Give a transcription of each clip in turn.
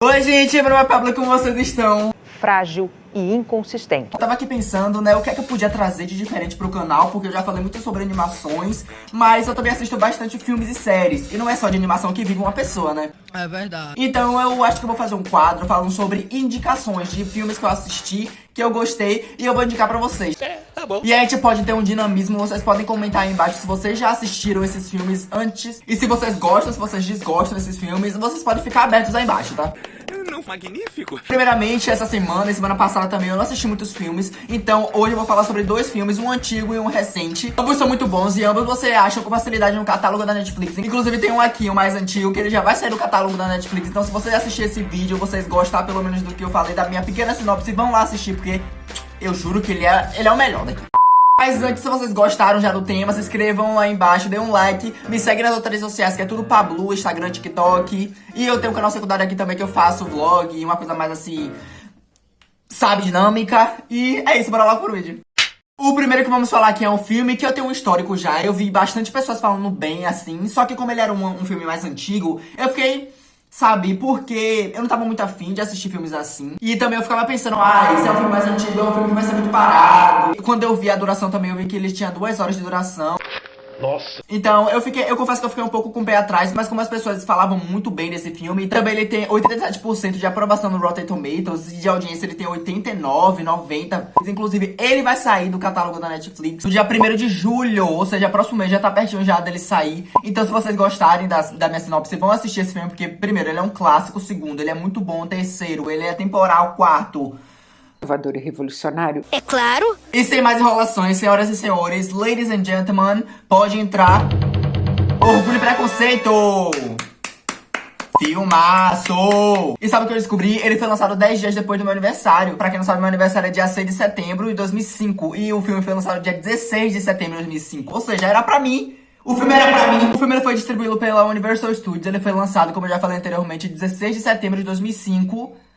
Oi, gente, meu nome é Pablo, como vocês estão? Frágil e inconsistente. Eu tava aqui pensando, né, o que é que eu podia trazer de diferente pro canal, porque eu já falei muito sobre animações, mas eu também assisto bastante filmes e séries, e não é só de animação que vive uma pessoa, né? É verdade. Então eu acho que eu vou fazer um quadro falando sobre indicações de filmes que eu assisti, que eu gostei, e eu vou indicar pra vocês. Tá bom. E aí a gente pode ter um dinamismo, vocês podem comentar aí embaixo se vocês já assistiram esses filmes antes, e se vocês gostam, se vocês desgostam desses filmes, vocês podem ficar abertos aí embaixo, tá? Não, magnífico. Primeiramente, essa semana e semana passada também eu não assisti muitos filmes, então hoje eu vou falar sobre dois filmes, um antigo e um recente. Ambos são muito bons e ambos você acha com facilidade no catálogo da Netflix. Inclusive tem um aqui, um mais antigo, que ele já vai sair do catálogo da Netflix. Então se vocês assistirem esse vídeo, vocês gostar pelo menos do que eu falei, da minha pequena sinopse, vão lá assistir, porque eu juro que ele é o melhor daqui. Mas antes, se vocês gostaram já do tema, se inscrevam lá embaixo, dê um like, me segue nas outras redes sociais, que é tudo Pablo, Instagram, TikTok. E eu tenho um canal secundário aqui também que eu faço vlog, uma coisa mais assim, sabe, dinâmica. E é isso, bora lá pro vídeo. O primeiro que vamos falar aqui é um filme que eu tenho um histórico já. Eu vi bastante pessoas falando bem, assim, só que como ele era um filme mais antigo, eu fiquei... Sabe, porque eu não tava muito afim de assistir filmes assim. E também eu ficava pensando, esse é um filme mais antigo, é um filme que vai ser muito parado. E quando eu vi a duração também, eu vi que ele tinha 2 horas de duração. Nossa. Então, eu confesso que eu fiquei um pouco com o pé atrás, mas como as pessoas falavam muito bem desse filme, também ele tem 87% de aprovação no Rotten Tomatoes, e de audiência ele tem 89, 90. Inclusive, ele vai sair do catálogo da Netflix no dia 1º de julho, ou seja, próximo mês já tá pertinho já dele sair. Então, se vocês gostarem da minha sinopse, vão assistir esse filme, porque, primeiro, ele é um clássico, segundo, ele é muito bom, terceiro, ele é temporal, quarto... Inovador e revolucionário. É claro. E sem mais enrolações, senhoras e senhores, ladies and gentlemen, pode entrar Orgulho e Preconceito! Filmaço! E sabe o que eu descobri? Ele foi lançado 10 dias depois do meu aniversário. Pra quem não sabe, meu aniversário é dia 6 de setembro de 2005. E o filme foi lançado dia 16 de setembro de 2005. Ou seja, era pra mim. O filme era pra mim. O filme ele foi distribuído pela Universal Studios. Ele foi lançado, como eu já falei anteriormente, 16 de setembro de 2005.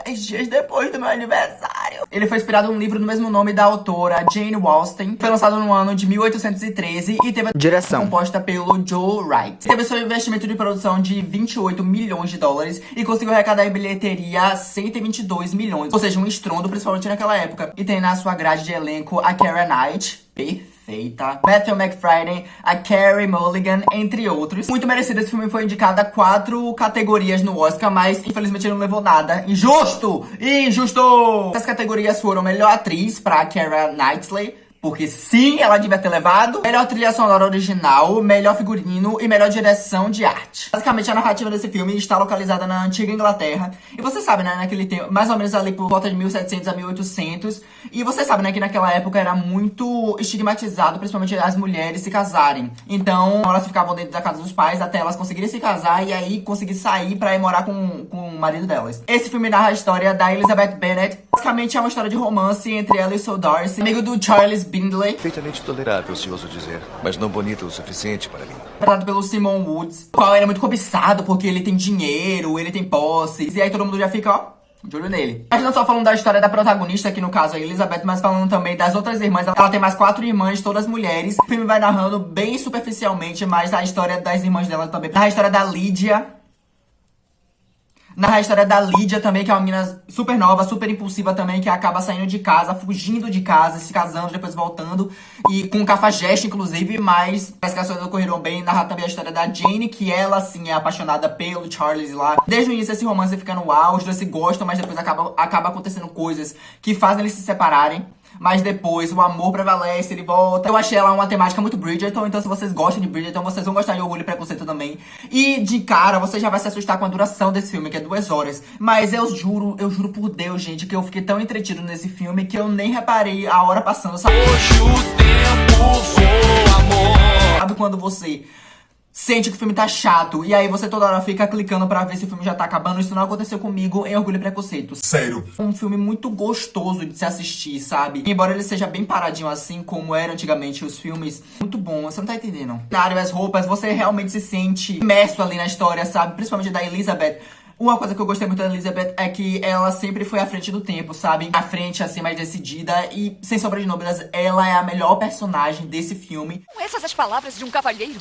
10 dias depois do meu aniversário. Ele foi inspirado num livro do mesmo nome da autora Jane Austen. Foi lançado no ano de 1813 e teve a direção composta pelo Joe Wright. Teve seu investimento de produção de 28 milhões de dólares e conseguiu arrecadar em bilheteria 122 milhões. Ou seja, um estrondo, principalmente naquela época. E tem na sua grade de elenco a Keira Knight, perfeita, Matthew McFadden, a Carey Mulligan, entre outros. Muito merecido, esse filme foi indicado a 4 categorias no Oscar, mas infelizmente ele não levou nada. Injusto! Injusto! Essas categorias foram melhor atriz pra Keira Knightley, porque sim, ela devia ter levado. Melhor trilha sonora original, melhor figurino e melhor direção de arte. Basicamente, a narrativa desse filme está localizada na antiga Inglaterra. E você sabe, né, naquele tempo, mais ou menos ali por volta de 1700 a 1800. E você sabe, né, que naquela época era muito estigmatizado, principalmente as mulheres se casarem. Então, elas ficavam dentro da casa dos pais até elas conseguirem se casar e aí conseguir sair pra ir morar com o marido delas. Esse filme narra a história da Elizabeth Bennet. Basicamente, é uma história de romance entre ela e seu Darcy, amigo do Charles Bindley, Perfeitamente tolerável, se ouso dizer, mas não bonito o suficiente para mim. interpretado pelo Simon Woods, o qual ele é muito cobiçado porque ele tem dinheiro, ele tem posses, e aí todo mundo já fica, ó, de olho nele. Mas não só falando da história da protagonista, que no caso é a Elizabeth, mas falando também das outras irmãs. Ela tem mais 4 irmãs, todas mulheres. O filme vai narrando bem superficialmente, mas a história das irmãs dela também. Narra a história da Lídia. Narra a história da Lídia também, que é uma menina super nova, super impulsiva também, que acaba saindo de casa, fugindo de casa, se casando, depois voltando. E com um cafajeste, inclusive, mas parece que as coisas ocorreram bem. Narra também a história da Jane, que ela, assim, é apaixonada pelo Charles lá. Desde o início, esse romance fica no auge, os dois se gostam, mas depois acaba acontecendo coisas que fazem eles se separarem. Mas depois o amor prevalece, ele volta. Eu achei ela uma temática muito Bridgerton, então se vocês gostam de Bridgerton, vocês vão gostar de Orgulho e Preconceito também. E de cara, você já vai se assustar com a duração desse filme, que é 2 horas. Mas eu juro por Deus, gente, que eu fiquei tão entretido nesse filme que eu nem reparei a hora passando, sabe? Hoje o tempo voa, amor. Sabe quando você sente que o filme tá chato e aí você toda hora fica clicando pra ver se o filme já tá acabando? Isso não aconteceu comigo em Orgulho e Preconceito. Sério. Um filme muito gostoso de se assistir, sabe? Embora ele seja bem paradinho assim, como era antigamente os filmes, muito bom, você não tá entendendo. O cenário, as roupas, você realmente se sente imerso ali na história, sabe? Principalmente da Elizabeth. Uma coisa que eu gostei muito da Elizabeth é que ela sempre foi à frente do tempo, sabe? À frente, assim, mais decidida. E, sem sombra de dúvidas, ela é a melhor personagem desse filme. São essas as palavras de um cavalheiro?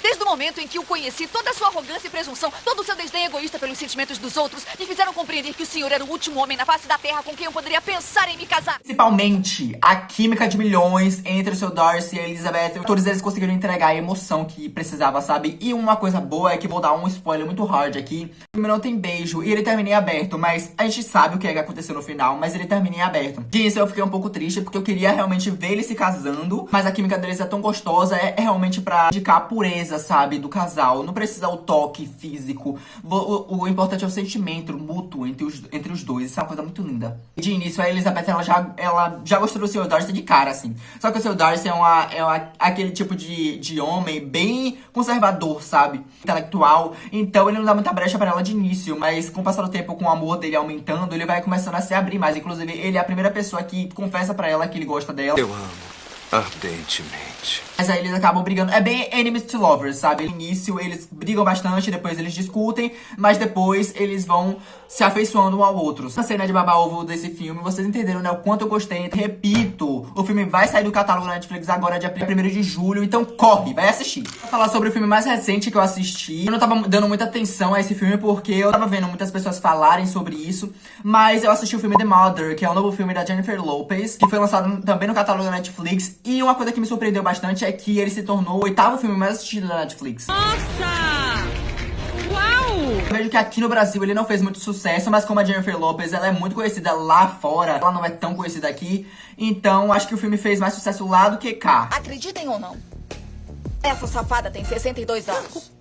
Desde o momento em que o conheci, toda a sua arrogância e presunção, todo o seu desdém egoísta pelos sentimentos dos outros, me fizeram compreender que o senhor era o último homem na face da terra com quem eu poderia pensar em me casar. Principalmente a química de milhões entre o seu Darcy e a Elizabeth. Todos eles conseguiram entregar a emoção que precisava, sabe? E uma coisa boa é que vou dar um spoiler muito hard aqui. O filme não tem beijo e ele termina em aberto, mas a gente sabe o que é que aconteceu no final, mas ele termina em aberto. Disso eu fiquei um pouco triste, porque eu queria realmente ver eles se casando, mas a química deles é tão gostosa, é realmente pra indicar a pureza, sabe, do casal. Não precisa o toque físico. O importante é o sentimento mútuo entre os dois. Isso é uma coisa muito linda. De início, a Elizabeth, ela já gostou do seu Darcy de cara, assim. Só que o seu Darcy é aquele tipo de homem bem conservador, sabe? Intelectual. Então, ele não dá muita brecha pra ela de início, mas com o passar do tempo, com o amor dele aumentando, ele vai começando a se abrir mais. Inclusive, ele é a primeira pessoa que confessa pra ela que ele gosta dela. Eu amo ardentemente. Mas aí eles acabam brigando. É bem enemies to lovers, sabe? No início eles brigam bastante, depois eles discutem, mas depois eles vão se afeiçoando um ao outro. A cena de baba-ovo desse filme, vocês entenderam, né? O quanto eu gostei. Repito, o filme vai sair do catálogo da Netflix agora, dia 1º de julho, então corre, vai assistir. Vou falar sobre o filme mais recente que eu assisti. Eu não tava dando muita atenção a esse filme porque eu tava vendo muitas pessoas falarem sobre isso, mas eu assisti o filme The Mother, que é o novo filme da Jennifer Lopez, que foi lançado também no catálogo da Netflix. E uma coisa que me surpreendeu bastante é que ele se tornou o 8º filme mais assistido da Netflix. Nossa! Uau! Eu vejo que aqui no Brasil ele não fez muito sucesso, mas como a Jennifer Lopez ela é muito conhecida lá fora, ela não é tão conhecida aqui, então acho que o filme fez mais sucesso lá do que cá. Acreditem ou não, essa safada tem 62 anos.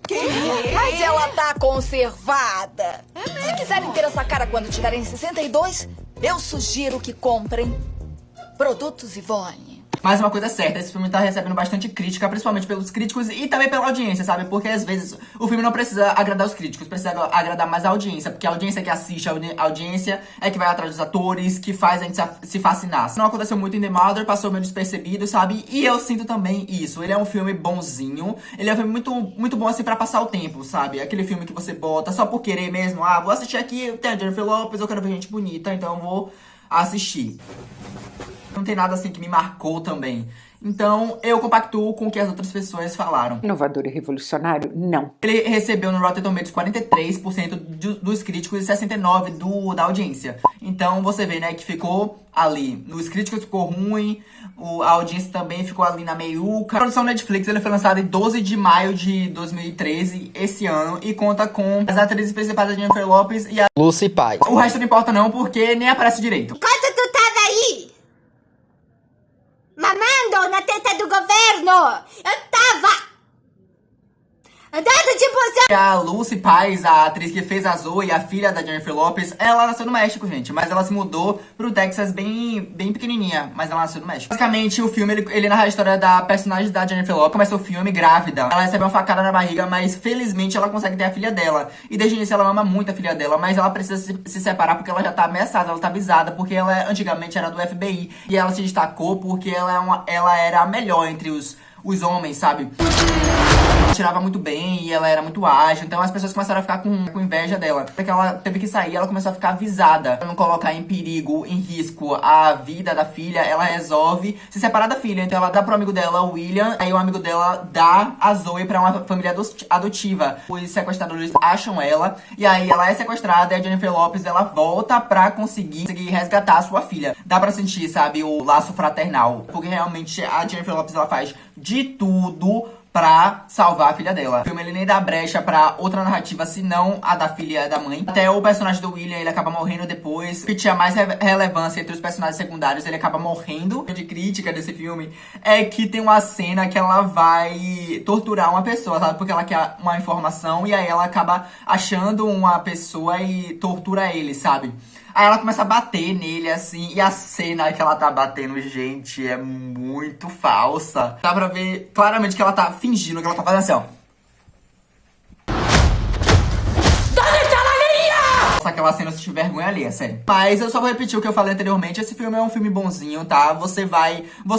Mas ela tá conservada. Se quiserem ter essa cara quando tiverem 62, eu sugiro que comprem produtos Ivone. Mas uma coisa é certa, esse filme tá recebendo bastante crítica, principalmente pelos críticos e também pela audiência, sabe? Porque às vezes o filme não precisa agradar os críticos, precisa agradar mais a audiência, porque a audiência que assiste, a audiência é que vai atrás dos atores, que faz a gente se fascinar. Não aconteceu muito em The Mother, passou meio despercebido, sabe? E eu sinto também isso. Ele é um filme bonzinho, ele é um filme muito, muito bom assim pra passar o tempo, sabe? Aquele filme que você bota só por querer mesmo, vou assistir aqui, tem a Jennifer Lopez, eu quero ver gente bonita, então eu vou assistir. Não tem nada assim que me marcou também. Então, eu compactuo com o que as outras pessoas falaram. Inovador e revolucionário? Não. Ele recebeu no Rotten Tomatoes 43% dos críticos e 69% da audiência. Então, você vê, né, que ficou ali. Os críticos ficou ruim, a audiência também ficou ali na meiuca. A produção Netflix ele foi lançada em 12 de maio de 2013, esse ano, e conta com as atrizes principais da Jennifer Lopez e a Lucy Paz. O resto não importa não, porque nem aparece direito. Enquanto tu tava aí mamando na teta do governo, eu tava andando de busão. A Lucy Paz, a atriz que fez a Zoe, a filha da Jennifer Lopez, ela nasceu no México, gente. Mas ela se mudou pro Texas bem pequenininha, mas ela nasceu no México. Basicamente, o filme, ele narra a história da personagem da Jennifer Lopez. Começa o filme grávida. Ela recebe uma facada na barriga, mas felizmente ela consegue ter a filha dela. E desde o início ela ama muito a filha dela, mas ela precisa se separar porque ela já tá ameaçada, ela tá avisada. Porque ela antigamente era do FBI. E ela se destacou porque ela era a melhor entre os homens, sabe? Tirava muito bem e ela era muito ágil, então as pessoas começaram a ficar com inveja dela. Porque ela teve que sair, ela começou a ficar avisada pra não colocar em perigo, em risco a vida da filha. Ela resolve se separar da filha, então ela dá pro amigo dela, o William, aí o amigo dela dá a Zoe pra uma família adotiva. Os sequestradores acham ela, e aí ela é sequestrada e a Jennifer Lopez, ela volta pra conseguir resgatar a sua filha. Dá pra sentir, sabe, o laço fraternal, porque realmente a Jennifer Lopez, ela faz de tudo pra salvar a filha dela. O filme ele nem dá brecha pra outra narrativa senão a da filha e da mãe. Até o personagem do William, ele acaba morrendo depois. O que tinha mais relevância entre os personagens secundários, ele acaba morrendo. A crítica desse filme é que tem uma cena que ela vai torturar uma pessoa, sabe? Porque ela quer uma informação e aí ela acaba achando uma pessoa e tortura ele, sabe? Aí ela começa a bater nele, assim, e a cena que ela tá batendo, gente, é muito falsa. Dá pra ver claramente que ela tá fingindo, que ela tá fazendo assim, ó. Nossa, aquela cena eu senti vergonha ali, é sério. Mas eu só vou repetir o que eu falei anteriormente, esse filme é um filme bonzinho, tá? Você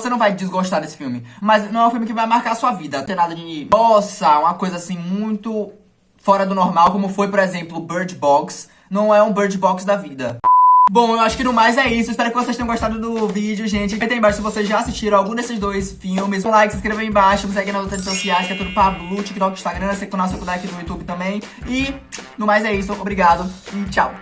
não vai desgostar desse filme. Mas não é um filme que vai marcar a sua vida. Não tem nada de, nossa, uma coisa assim muito fora do normal, como foi, por exemplo, Bird Box. Não é um Bird Box da vida. Bom, eu acho que no mais é isso. Espero que vocês tenham gostado do vídeo, gente. Comenta aí embaixo se vocês já assistiram algum desses dois filmes. Um like, se inscreva aí embaixo. Me segue nas outras redes sociais, que é tudo Pablo, TikTok, Instagram. Segue o nosso canal aqui no YouTube também. E no mais é isso. Obrigado e tchau.